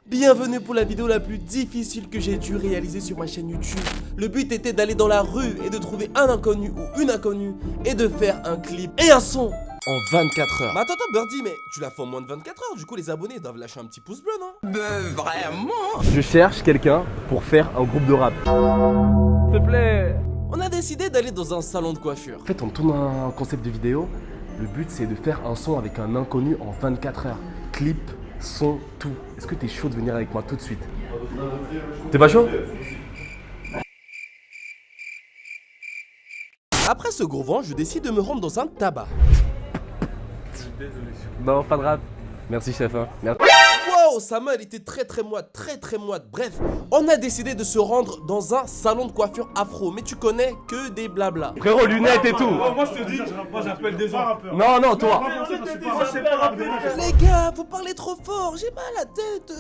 Bienvenue pour la vidéo la plus difficile que j'ai dû réaliser sur ma chaîne YouTube. Le but était d'aller dans la rue et de trouver un inconnu ou une inconnue et de faire un clip et un son en 24 heures. Mais attends, Birdie, mais tu l'as fait en moins de 24 heures, du coup les abonnés doivent lâcher un petit pouce bleu, non? Vraiment? Je cherche quelqu'un pour faire un groupe de rap. S'il te plaît. On a décidé d'aller dans un salon de coiffure. En fait, on tourne un concept de vidéo. Le but, c'est de faire un son avec un inconnu en 24 heures. Clip, son, tout. Est-ce que t'es chaud de venir avec moi tout de suite? T'es pas chaud? Après ce gros vent, je décide de me rendre dans un tabac. Non, pas de rap. Merci, chef. Hein. Merci. Wow, sa main elle était très moite, très moite. Bref, on a décidé de se rendre dans un salon de coiffure afro. Mais tu connais que des blabla. Frérot, lunettes et tout. Moi je te dis, moi j'appelle des gens. Non, toi. Les gars, vous parlez trop fort, j'ai mal à la tête.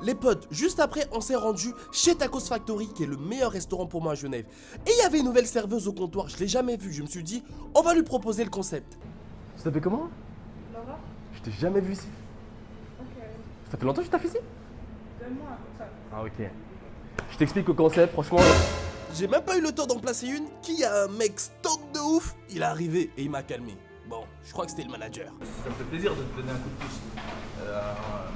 Les potes, juste après, on s'est rendu chez Tacos Factory, qui est le meilleur restaurant pour moi à Genève. Et il y avait une nouvelle serveuse au comptoir, je l'ai jamais vue. Je me suis dit, on va lui proposer le concept. Tu t'appelles comment? Laura? Je t'ai jamais vu ici. Ok. Ça fait longtemps que je t'affiche ici? 2 mois, comme ça. Ah, ok. Je t'explique le concept, franchement. J'ai même pas eu le temps d'en placer une, qu'il y a un mec stock de ouf. Il est arrivé et il m'a calmé. Bon, je crois que c'était le manager. Ça me fait plaisir de te donner un coup de pouce.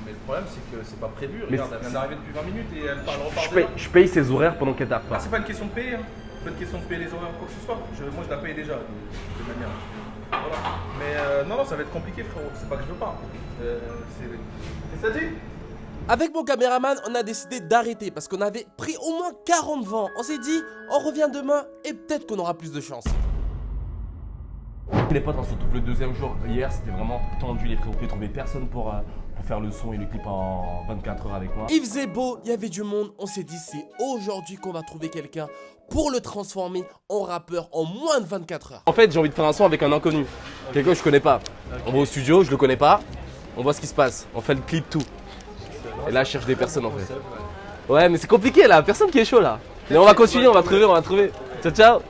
Mais le problème c'est que c'est pas prévu. Regarde, elle vient d'arriver depuis 20 minutes et elle parle repartir. Je paye ses horaires pendant qu'elle tarde pas. C'est pas une question de payer, hein. C'est pas une question de payer les horaires ou quoi que ce soit. Moi je la paye déjà de manière. Voilà. Mais non, ça va être compliqué frérot. C'est pas que je veux pas. Qu'est-ce que ça dit? Avec mon caméraman, on a décidé d'arrêter parce qu'on avait pris au moins 40 vents. On s'est dit, on revient demain et peut-être qu'on aura plus de chance. Les potes, surtout le deuxième jour, hier c'était vraiment tendu les frérots. J'ai trouvé personne pour faire le son et le clip en 24 heures avec moi. Il faisait beau, il y avait du monde, on s'est dit c'est aujourd'hui qu'on va trouver quelqu'un pour le transformer en rappeur en moins de 24 heures. En fait, j'ai envie de faire un son avec un inconnu, quelqu'un que je connais pas. On va au studio, je le connais pas, on voit ce qui se passe, on fait le clip, tout. Et là, je cherche des personnes en fait. Ouais, mais c'est compliqué là, personne qui est chaud là. Mais on va continuer, on va trouver. Ciao, ciao.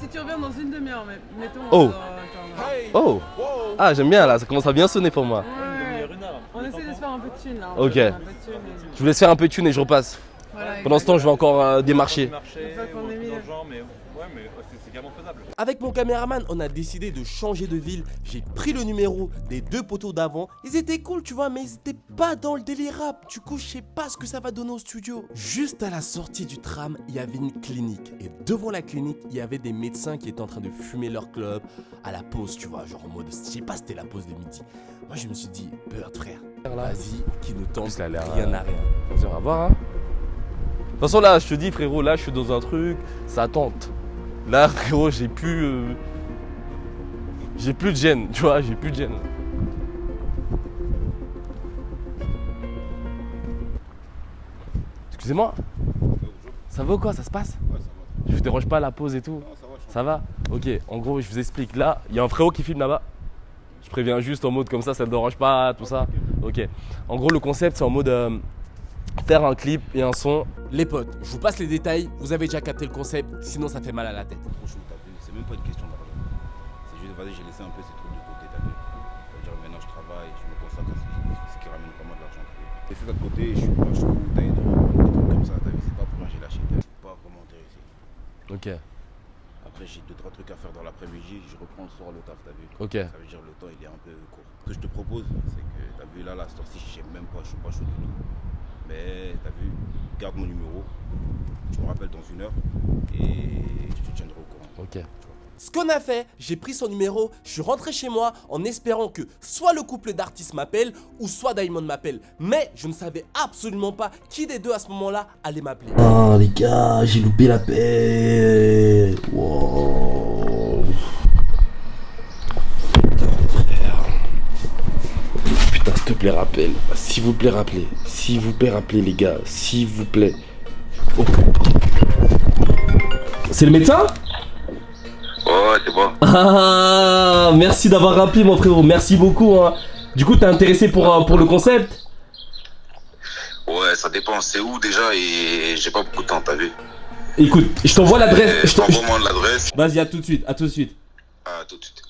Si tu reviens dans une demi-heure, mettons. Oh. Oh. Ah, j'aime bien là, ça commence à bien sonner pour moi. Ouais. On essaie de se faire un peu de thunes là. Ok. Je vous laisse faire un peu de thune et je repasse. Voilà, Pendant ce temps, je vais encore démarcher. Avec mon caméraman, on a décidé de changer de ville. J'ai pris le numéro des 2 poteaux d'avant. Ils étaient cool, tu vois, mais ils étaient pas dans le délire rap. Du coup, je sais pas ce que ça va donner au studio. Juste à la sortie du tram, il y avait une clinique. Et devant la clinique, il y avait des médecins qui étaient en train de fumer leur club à la pause, tu vois, genre en mode, je sais pas, c'était la pause de midi. Moi, je me suis dit, Bird, frère, vas-y, qui ne tente rien à rien. Vas-y, on va voir, hein. De toute façon, là, je te dis, frérot, là, je suis dans un truc, ça tente. Là, frérot, j'ai plus de gêne, tu vois, j'ai plus de gêne. Excusez-moi. Ça va ou quoi? Ça se passe? Ouais, ça va. Je vous dérange pas à la pause et tout? Non, ça va. Ça va? Ok, en gros, je vous explique. Là, il y a un frérot qui filme là-bas. Je préviens juste en mode comme ça ne dérange pas, tout ça. Ok. En gros, le concept, c'est en mode faire un clip et un son. Les potes, je vous passe les détails. Vous avez déjà capté le concept, sinon ça fait mal à la tête. Trop chaud, t'as vu, c'est même pas une question d'argent. C'est juste, vas-y, j'ai laissé un peu ces trucs de côté, t'as vu. C'est-à-dire, maintenant je travaille, je me consacre à ce qui ramène vraiment de l'argent, t'as vu. Et c'est ça de côté, je suis pas chaud, t'as vu, des trucs comme ça, t'as vu, c'est pas pour moi j'ai lâché, t'as vu, je suis pas vraiment intéressé. Ok. Après, j'ai 2-3 trucs à faire dans l'après-midi, je reprends le soir le taf, t'as vu. Ok. Ça veut dire le temps il est un peu court. Ce que je te propose, c'est que t'as vu là, la cette-ci, je sais même pas, je suis pas chaud du tout. Mais t'as vu, garde mon numéro, tu me rappelles dans 1 heure et je te tiendrai au courant. Ok. Ce qu'on a fait, j'ai pris son numéro, je suis rentré chez moi en espérant que soit le couple d'artistes m'appelle ou soit Diamond m'appelle. Mais je ne savais absolument pas qui des deux à ce moment-là allait m'appeler. Oh les gars, j'ai loupé la paix. Wow. Putain frère. Putain s'il te plaît rappelle. S'il vous plaît rappelez. S'il vous plaît rappelez les gars. S'il vous plaît. Oh. C'est le médecin? Ouais, c'est bon. Ah, merci d'avoir rappelé mon frérot, merci beaucoup hein. Du coup t'es intéressé pour le concept? Ouais, ça dépend, c'est où déjà et j'ai pas beaucoup de temps, t'as vu. Écoute, je t'envoie l'adresse. Je t'envoie l'adresse. Vas-y, à tout de suite, à tout de suite. À tout de suite.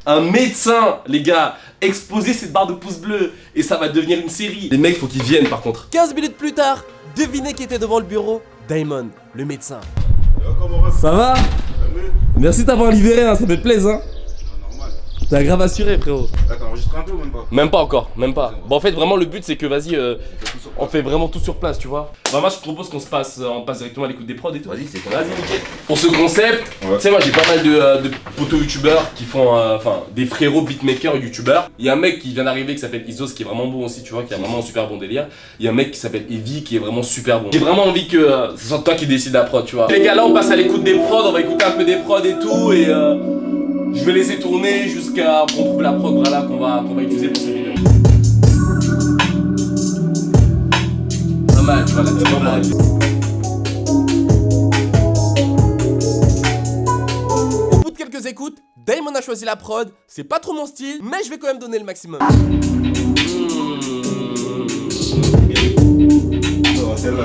Un médecin, les gars. exploser cette barre de pouces bleus et ça va devenir une série. Les mecs, faut qu'ils viennent par contre. 15 minutes plus tard, devinez qui était devant le bureau? Damon, le médecin. Ça va? Merci d'avoir libéré, hein, ça fait plaisir. Hein. T'as grave assuré, frérot. Là, t'as enregistré un peu ou même pas? Même pas encore, même pas. Bon, en fait, vraiment, le but c'est que vas-y, on fait vraiment tout sur place, tu vois. Bah, moi, je te propose qu'on passe directement à l'écoute des prods et tout. Vas-y, c'est quoi? Vas-y, nickel. Pour ce concept, Ouais. tu sais, moi j'ai pas mal de potos youtubeurs qui font, des frérots beatmakers youtubeurs. Il y a un mec qui vient d'arriver qui s'appelle Isos qui est vraiment bon aussi, tu vois, qui a vraiment un super bon délire. Il y a un mec qui s'appelle Evie qui est vraiment super bon. J'ai vraiment envie que ce soit toi qui décide la prod, tu vois. Les gars, là, on passe à l'écoute des prods, on va écouter un peu des prods et tout, et je vais laisser tourner jusqu'à qu'on trouve la prod voilà, qu'on va utiliser pour cette vidéo. Pas mal, tu vois, la petite prod. Au bout de quelques écoutes, Damon a choisi la prod. C'est pas trop mon style, mais je vais quand même donner le maximum. Celle-là,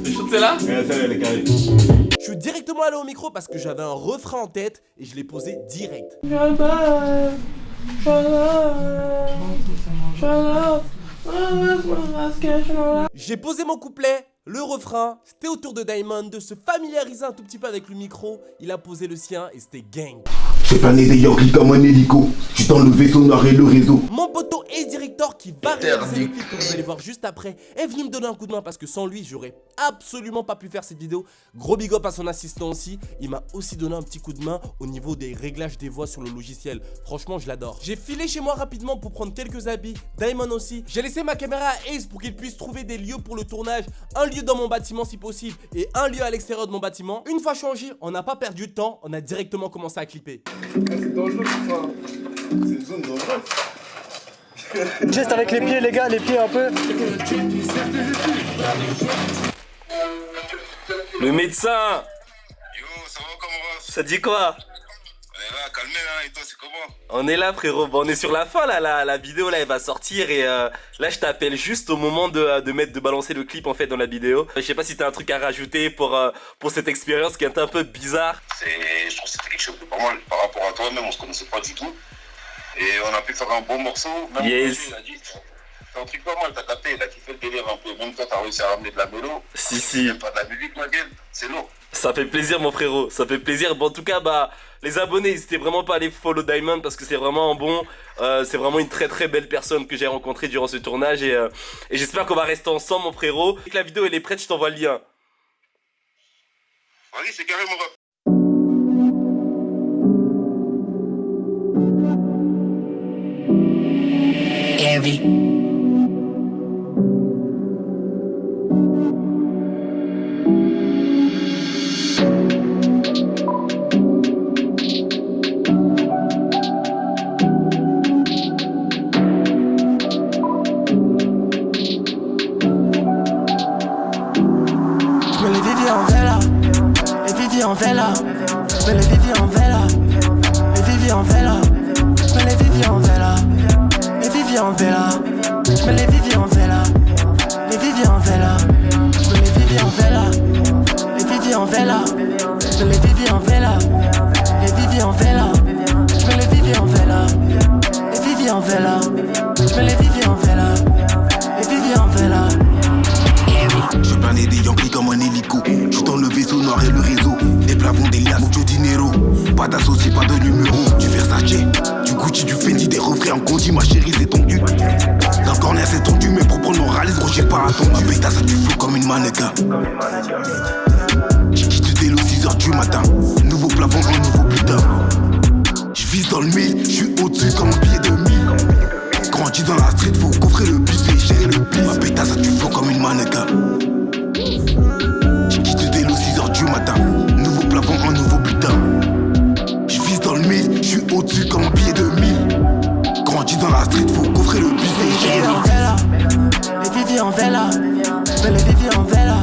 C'est chaud de celle-là? celle-là, elle est carrée. Je suis directement allé au micro parce que j'avais un refrain en tête et je l'ai posé direct. J'ai posé mon couplet, le refrain, c'était au tour de Damon de se familiariser un tout petit peu avec le micro. Il a posé le sien et c'était gang. J'ai plané des Yankees comme un hélico. J'suis dans le vaisseau noir et le réseau. Mon poteau Ace Director qui va réaliser le clip que vous allez voir juste après est venu me donner un coup de main parce que sans lui j'aurais absolument pas pu faire cette vidéo. Gros big up à son assistant aussi, il m'a aussi donné un petit coup de main au niveau des réglages des voix sur le logiciel. Franchement je l'adore. J'ai filé chez moi rapidement pour prendre quelques habits, Damon aussi. J'ai laissé ma caméra à Ace pour qu'il puisse trouver des lieux pour le tournage, un lieu dans mon bâtiment si possible et un lieu à l'extérieur de mon bâtiment. Une fois changé, on n'a pas perdu de temps, on a directement commencé à clipper. C'est dangereux tout ça. C'est une zone dangereuse. Geste avec les pieds, les gars, les pieds un peu. Le médecin, Yo, ça va comment on va? ça dit quoi? On est là, calmé là, et toi c'est comment? On est là frérot, bon, on est sur la fin là, la vidéo là elle va sortir et là je t'appelle juste au moment de balancer le clip en fait dans la vidéo. Je sais pas si t'as un truc à rajouter pour cette expérience qui est un peu bizarre. Je trouve que c'était quelque chose de pas mal par rapport à toi, même on se connaissait pas du tout. Et on a pu faire un bon morceau. Même Yes. il a dit, c'est un truc pas mal, t'as capté, il a kiffé le délire un peu. Même toi t'as réussi à ramener de la mélo. Si. Même pas de la musique, ma gueule, c'est lourd. Ça fait plaisir mon frérot, ça fait plaisir. Bon en tout cas bah les abonnés n'hésitez vraiment pas à aller follow Damon parce que c'est vraiment un bon, c'est vraiment une très très belle personne que j'ai rencontrée durant ce tournage et j'espère qu'on va rester ensemble mon frérot. Dès que la vidéo elle est prête je t'envoie le lien. Vas-y, c'est carré mon rap. Je mets les Vivi en vela, les Vivi en vela. Je mets les Vivi en vela, les Vivi en vela. Je mets les Vivi en vela, les Vivi en vela. Je mets les Vivi en vela, les Vivi en vela. Je mets les Vivi en vela, les Vivi en vela. Je mets les Vivi en vela, les Vivi en vela. Je mets les Vivi en vela, les Vivi en vela. Je mets les Vivi en vela, les Vivi en vela. J'ai plané des Yankees comme un hélico. J'suis dans le vaisseau noir et le réseau. Des plafonds, des liasses, mucho dinero. Pas d'associé, pas de numéro. Du Versace, du Gucci, du Fendi, des refrains en Condi. Ma chérie, c'est tendu. Dans le corner, c'est tendu. Mais pour prendre mon ralice, gros, j'ai pas attendu. Ma pétasse, ça tu flou comme une mannequin. J'ai quitté dès le 6h du matin. Nouveau plafond, un nouveau putain. J'vise dans le mille, j'suis au-dessus comme un billet de 1000. Grandi dans la street, faut coffrer le buffet, gérer le pli. Ma pétasse, ça tu flou comme une mannequin. J'ai quitté dès le 6h du matin. Nouveau plafond, un nouveau putain. J'vise dans le mille, j'suis au-dessus comme un billet de 1000. Grandi dans la street, faut coffrer le buffet, gérer le pli. Les Vivi en vela, je mets les Vivi en vela,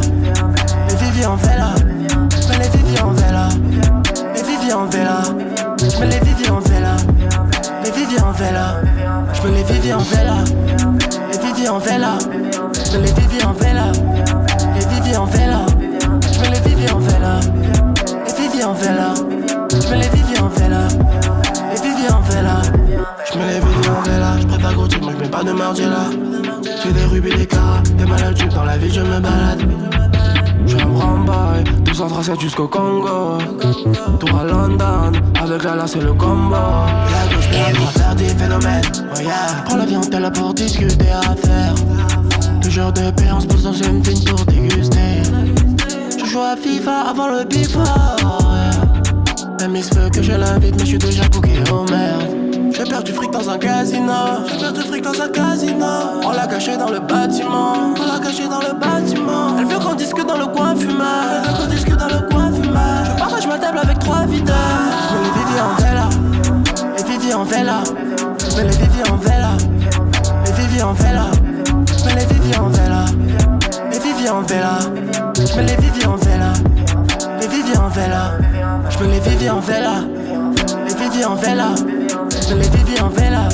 les Vivi en vela, je mets les Vivi en vela, les Vivi en vela, je mets les Vivi en vela, les Vivi en vela, je mets les Vivi en vela, les Vivi en vela, je mets les Vivi en vela, les Vivi en vela, je mets les Vivi en vela, les Vivi en vela, je mets les Vivi en vela, les Vivi Vivi en vela. J'mets les Vivi en vela. J'préfère Gucci, mais j'mets pas de Margiela. J'ai des rubis, des carats, des malades dans la ville, je me balade. J'suis un Ramboy, 237 jusqu'au Congo. Tour à London, avec la c'est le combo. La gauche, la droite, faire des phénomènes. Oh yeah, prends l'avion, t'es là pour discuter à faire. Toujours de paix, on se pose dans une fine pour déguster. Je joue à FIFA avant le Big Four, yeah. Même il se veut que je l'invite, mais j'suis déjà booké, oh merde. J'ai perdu fric dans un casino. J'ai perdu fric dans un casino. On l'a caché dans le bâtiment. On l'a caché dans le bâtiment. Elle veut qu'on discute dans le coin fumeur. Elle veut qu'on discute dans le coin fumeur. Je partage ma table avec 3 videurs. Mais les Vivi en vela. Les Vivi en vela. Mais les Vivi en vela. Les Vivi en vela. Mais les Vivi en vela. Les Vivi en vela. Mais les Vivi en vela. Les Vivi en vela. Je me les Vivi en vela. Les Vivi en vela. Je les Vivi en vela.